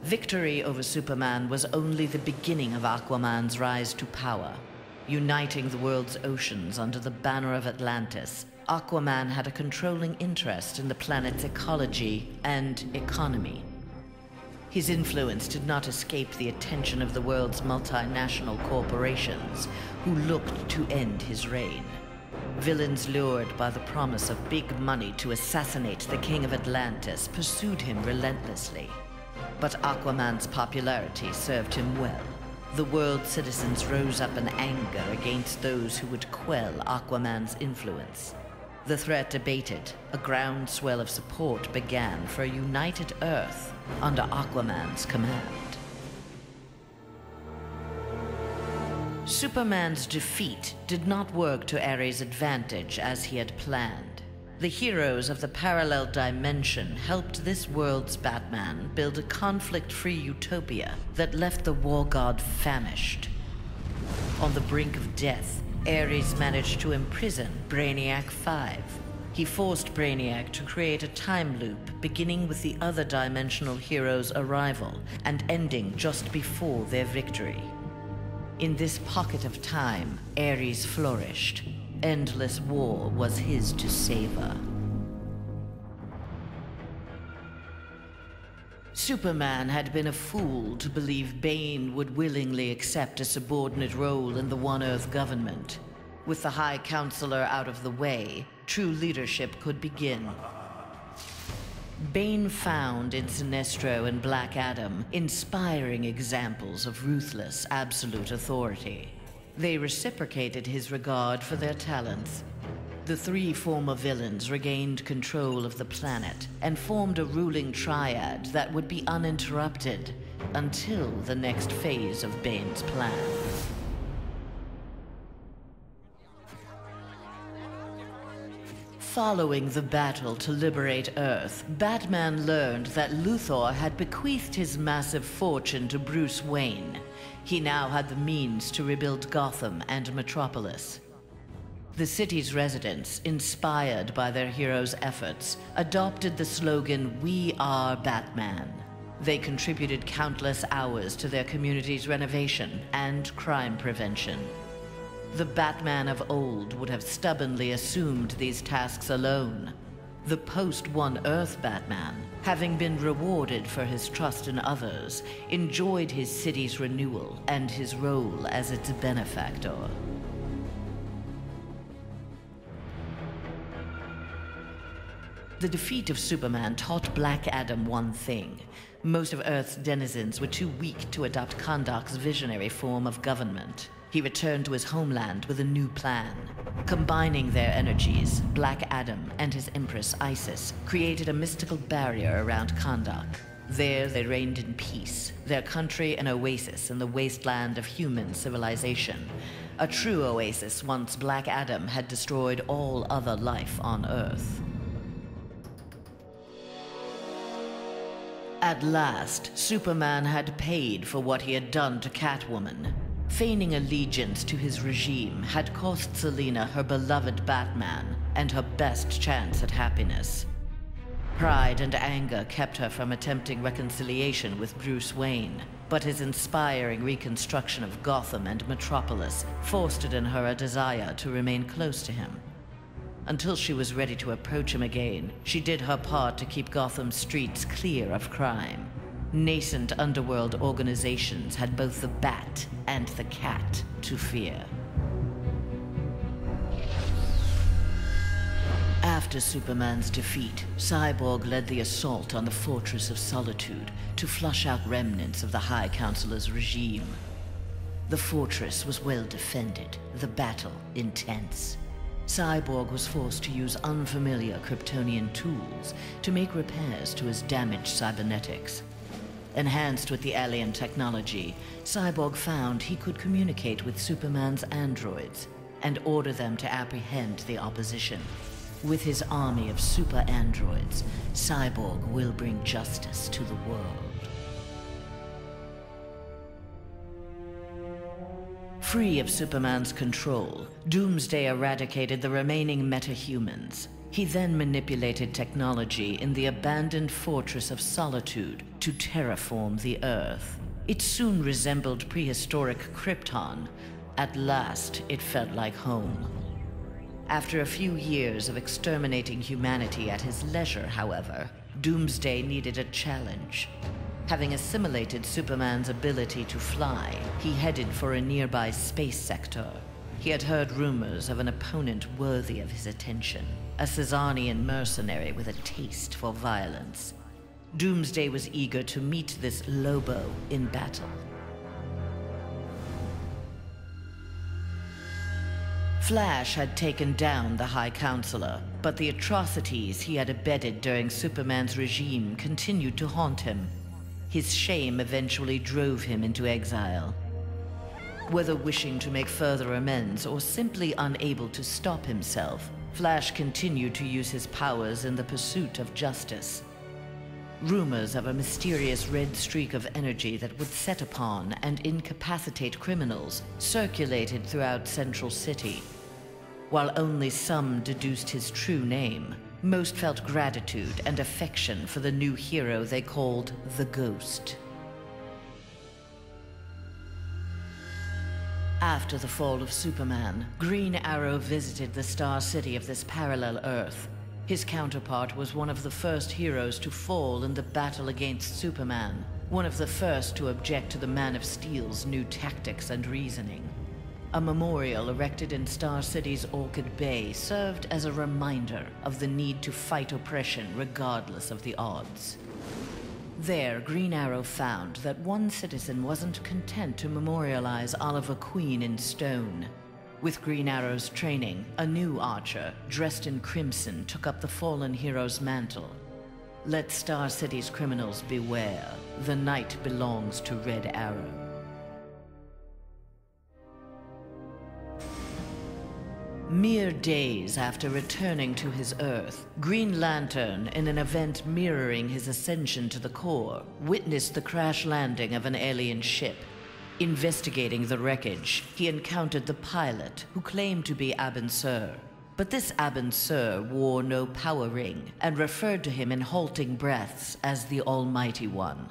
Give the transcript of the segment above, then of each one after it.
Victory over Superman was only the beginning of Aquaman's rise to power. Uniting the world's oceans under the banner of Atlantis, Aquaman had a controlling interest in the planet's ecology and economy. His influence did not escape the attention of the world's multinational corporations, who looked to end his reign. Villains lured by the promise of big money to assassinate the King of Atlantis pursued him relentlessly. But Aquaman's popularity served him well. The world's citizens rose up in anger against those who would quell Aquaman's influence. The threat abated, a groundswell of support began for a united Earth under Aquaman's command. Superman's defeat did not work to Ares' advantage as he had planned. The heroes of the parallel dimension helped this world's Batman build a conflict-free utopia that left the war god famished. On the brink of death, Ares managed to imprison Brainiac 5. He forced Brainiac to create a time loop beginning with the other dimensional heroes' arrival and ending just before their victory. In this pocket of time, Ares flourished. Endless war was his to savor. Superman had been a fool to believe Bane would willingly accept a subordinate role in the One Earth government. With the High Counselor out of the way, true leadership could begin. Bane found in Sinestro and Black Adam inspiring examples of ruthless, absolute authority. They reciprocated his regard for their talents. The three former villains regained control of the planet and formed a ruling triad that would be uninterrupted until the next phase of Bane's plan. Following the battle to liberate Earth, Batman learned that Luthor had bequeathed his massive fortune to Bruce Wayne. He now had the means to rebuild Gotham and Metropolis. The city's residents, inspired by their hero's efforts, adopted the slogan, "We are Batman." They contributed countless hours to their community's renovation and crime prevention. The Batman of old would have stubbornly assumed these tasks alone. The post-One Earth Batman, having been rewarded for his trust in others, enjoyed his city's renewal and his role as its benefactor. The defeat of Superman taught Black Adam one thing. Most of Earth's denizens were too weak to adopt Kahndaq's visionary form of government. He returned to his homeland with a new plan. Combining their energies, Black Adam and his Empress Isis created a mystical barrier around Kahndaq. There they reigned in peace, their country an oasis in the wasteland of human civilization. A true oasis once Black Adam had destroyed all other life on Earth. At last, Superman had paid for what he had done to Catwoman. Feigning allegiance to his regime had cost Selina her beloved Batman and her best chance at happiness. Pride and anger kept her from attempting reconciliation with Bruce Wayne, but his inspiring reconstruction of Gotham and Metropolis fostered in her a desire to remain close to him. Until she was ready to approach him again, she did her part to keep Gotham's streets clear of crime. Nascent underworld organizations had both the Bat and the Cat to fear. After Superman's defeat, Cyborg led the assault on the Fortress of Solitude to flush out remnants of the High Counselor's regime. The fortress was well defended, the battle intense. Cyborg was forced to use unfamiliar Kryptonian tools to make repairs to his damaged cybernetics. Enhanced with the alien technology, Cyborg found he could communicate with Superman's androids and order them to apprehend the opposition. With his army of super androids, Cyborg will bring justice to the world. Free of Superman's control, Doomsday eradicated the remaining metahumans. He then manipulated technology in the abandoned Fortress of Solitude to terraform the Earth. It soon resembled prehistoric Krypton. At last, it felt like home. After a few years of exterminating humanity at his leisure, however, Doomsday needed a challenge. Having assimilated Superman's ability to fly, he headed for a nearby space sector. He had heard rumors of an opponent worthy of his attention, a Caesarian mercenary with a taste for violence. Doomsday was eager to meet this Lobo in battle. Flash had taken down the High Counselor, but the atrocities he had abetted during Superman's regime continued to haunt him. His shame eventually drove him into exile. Whether wishing to make further amends or simply unable to stop himself, Flash continued to use his powers in the pursuit of justice. Rumors of a mysterious red streak of energy that would set upon and incapacitate criminals circulated throughout Central City. While only some deduced his true name, most felt gratitude and affection for the new hero they called the Ghost. After the fall of Superman, Green Arrow visited the Star City of this parallel Earth. His counterpart was one of the first heroes to fall in the battle against Superman, one of the first to object to the Man of Steel's new tactics and reasoning. A memorial erected in Star City's Orchid Bay served as a reminder of the need to fight oppression regardless of the odds. There, Green Arrow found that one citizen wasn't content to memorialize Oliver Queen in stone. With Green Arrow's training, a new archer, dressed in crimson, took up the fallen hero's mantle. Let Star City's criminals beware. The night belongs to Red Arrow. Mere days after returning to his Earth, Green Lantern, in an event mirroring his ascension to the core, witnessed the crash landing of an alien ship. Investigating the wreckage, he encountered the pilot, who claimed to be Abin Sur. But this Abin Sur wore no power ring and referred to him in halting breaths as the Almighty One.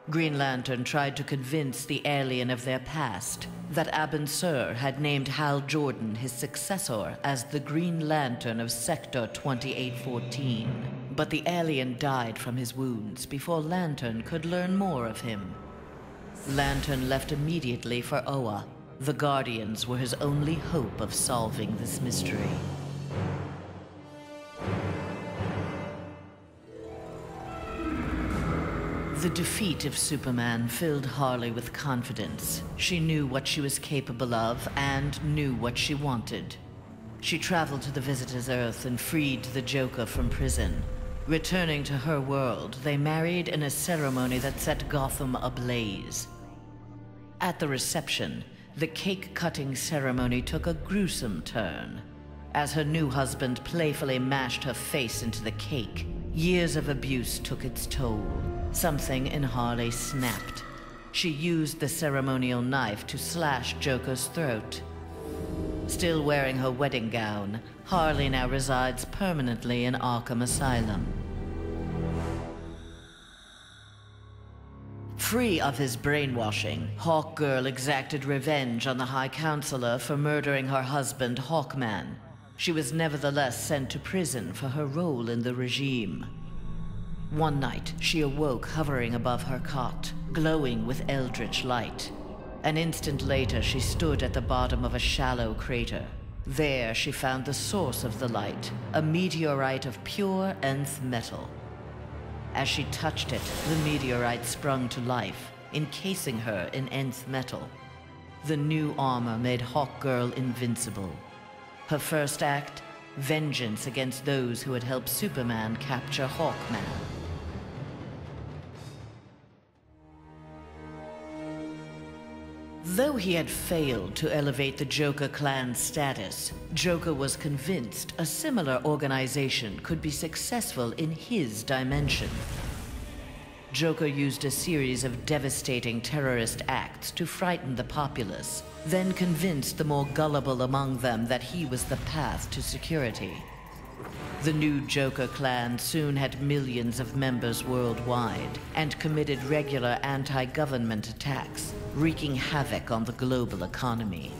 Green Lantern tried to convince the alien of their past, that Abin Sur had named Hal Jordan, his successor, as the Green Lantern of Sector 2814. But the alien died from his wounds before Lantern could learn more of him. Lantern left immediately for Oa. The Guardians were his only hope of solving this mystery. The defeat of Superman filled Harley with confidence. She knew what she was capable of and knew what she wanted. She traveled to the Visitor's Earth and freed the Joker from prison. Returning to her world, they married in a ceremony that set Gotham ablaze. At the reception, the cake-cutting ceremony took a gruesome turn. As her new husband playfully mashed her face into the cake, years of abuse took its toll. Something in Harley snapped. She used the ceremonial knife to slash Joker's throat. Still wearing her wedding gown, Harley now resides permanently in Arkham Asylum. Free of his brainwashing, Hawkgirl exacted revenge on the High Counselor for murdering her husband, Hawkman. She was nevertheless sent to prison for her role in the regime. One night, she awoke hovering above her cot, glowing with eldritch light. An instant later, she stood at the bottom of a shallow crater. There, she found the source of the light, a meteorite of pure nth metal. As she touched it, the meteorite sprung to life, encasing her in nth metal. The new armor made Hawkgirl invincible. Her first act? Vengeance against those who had helped Superman capture Hawkman. Though he had failed to elevate the Joker clan's status, Joker was convinced a similar organization could be successful in his dimension. Joker used a series of devastating terrorist acts to frighten the populace, then convinced the more gullible among them that he was the path to security. The new Joker clan soon had millions of members worldwide and committed regular anti-government attacks, wreaking havoc on the global economy.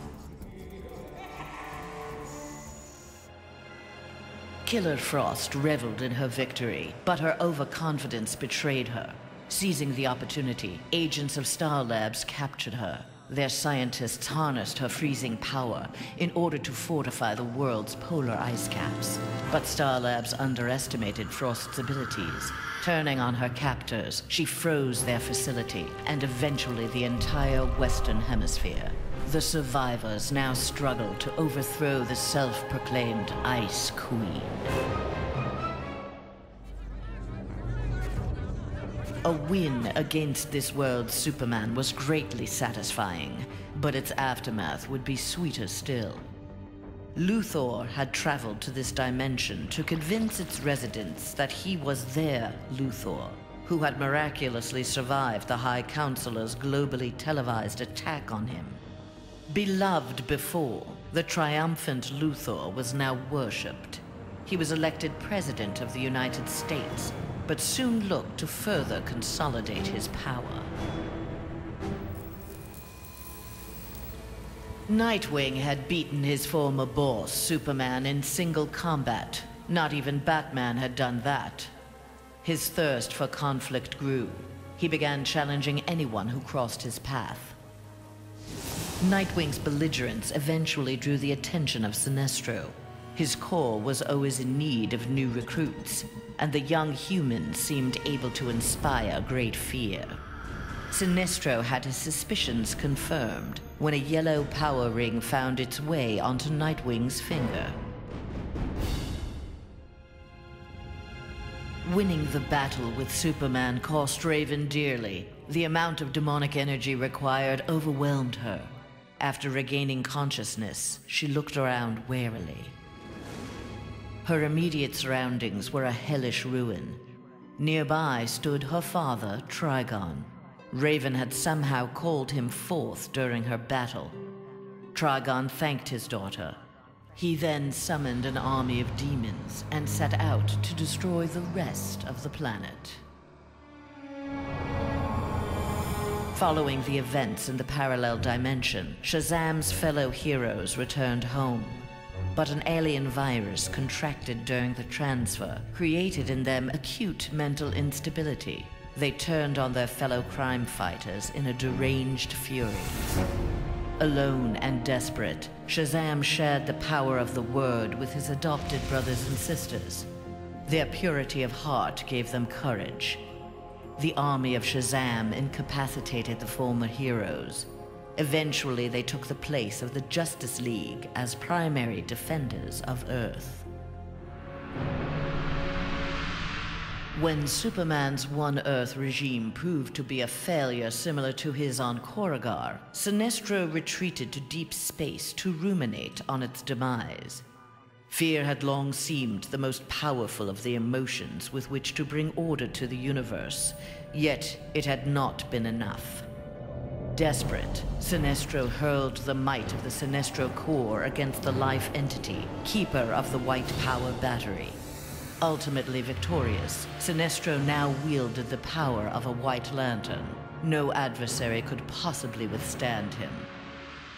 Killer Frost reveled in her victory, but her overconfidence betrayed her. Seizing the opportunity, agents of Star Labs captured her. Their scientists harnessed her freezing power in order to fortify the world's polar ice caps. But Star Labs underestimated Frost's abilities. Turning on her captors, she froze their facility and eventually the entire Western Hemisphere. The survivors now struggled to overthrow the self-proclaimed Ice Queen. A win against this world's Superman was greatly satisfying, but its aftermath would be sweeter still. Luthor had traveled to this dimension to convince its residents that he was their Luthor, who had miraculously survived the High Counselor's globally televised attack on him. Beloved before, the triumphant Luthor was now worshipped. He was elected President of the United States, but soon looked to further consolidate his power. Nightwing had beaten his former boss, Superman, in single combat. Not even Batman had done that. His thirst for conflict grew. He began challenging anyone who crossed his path. Nightwing's belligerence eventually drew the attention of Sinestro. His corps was always in need of new recruits, and the young humans seemed able to inspire great fear. Sinestro had his suspicions confirmed when a yellow power ring found its way onto Nightwing's finger. Winning the battle with Superman cost Raven dearly. The amount of demonic energy required overwhelmed her. After regaining consciousness, she looked around warily. Her immediate surroundings were a hellish ruin. Nearby stood her father, Trigon. Raven had somehow called him forth during her battle. Trigon thanked his daughter. He then summoned an army of demons and set out to destroy the rest of the planet. Following the events in the parallel dimension, Shazam's fellow heroes returned home. But an alien virus contracted during the transfer created in them acute mental instability. They turned on their fellow crime fighters in a deranged fury. Alone and desperate, Shazam shared the power of the Word with his adopted brothers and sisters. Their purity of heart gave them courage. The army of Shazam incapacitated the former heroes. Eventually, they took the place of the Justice League as primary defenders of Earth. When Superman's One Earth regime proved to be a failure similar to his on Korugar, Sinestro retreated to deep space to ruminate on its demise. Fear had long seemed the most powerful of the emotions with which to bring order to the universe, yet it had not been enough. Desperate, Sinestro hurled the might of the Sinestro Corps against the life entity, keeper of the White Power Battery. Ultimately victorious, Sinestro now wielded the power of a White Lantern. No adversary could possibly withstand him.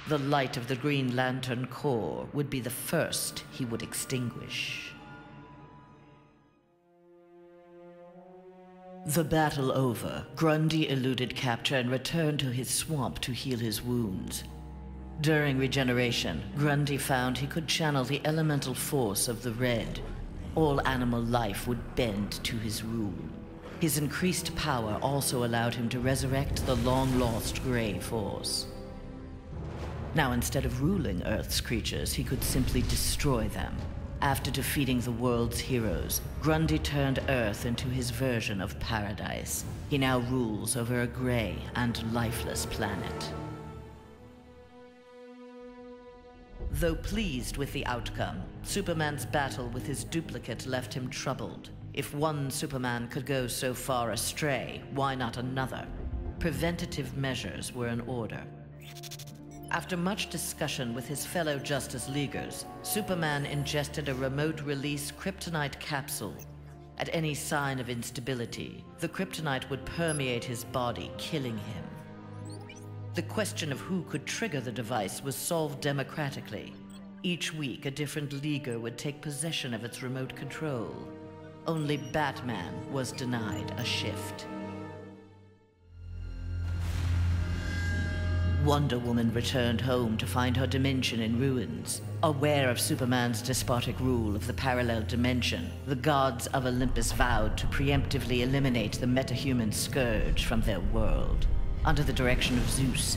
The light of the Green Lantern Corps would be the first he would extinguish. The battle over, Grundy eluded capture and returned to his swamp to heal his wounds. During regeneration, Grundy found he could channel the elemental force of the Red. All animal life would bend to his rule. His increased power also allowed him to resurrect the long-lost Grey Force. Now, instead of ruling Earth's creatures, he could simply destroy them. After defeating the world's heroes, Grundy turned Earth into his version of paradise. He now rules over a gray and lifeless planet. Though pleased with the outcome, Superman's battle with his duplicate left him troubled. If one Superman could go so far astray, why not another? Preventative measures were in order. After much discussion with his fellow Justice Leaguers, Superman ingested a remote-release kryptonite capsule. At any sign of instability, the kryptonite would permeate his body, killing him. The question of who could trigger the device was solved democratically. Each week, a different Leaguer would take possession of its remote control. Only Batman was denied a shift. Wonder Woman returned home to find her dimension in ruins. Aware of Superman's despotic rule of the parallel dimension, the gods of Olympus vowed to preemptively eliminate the metahuman scourge from their world. Under the direction of Zeus,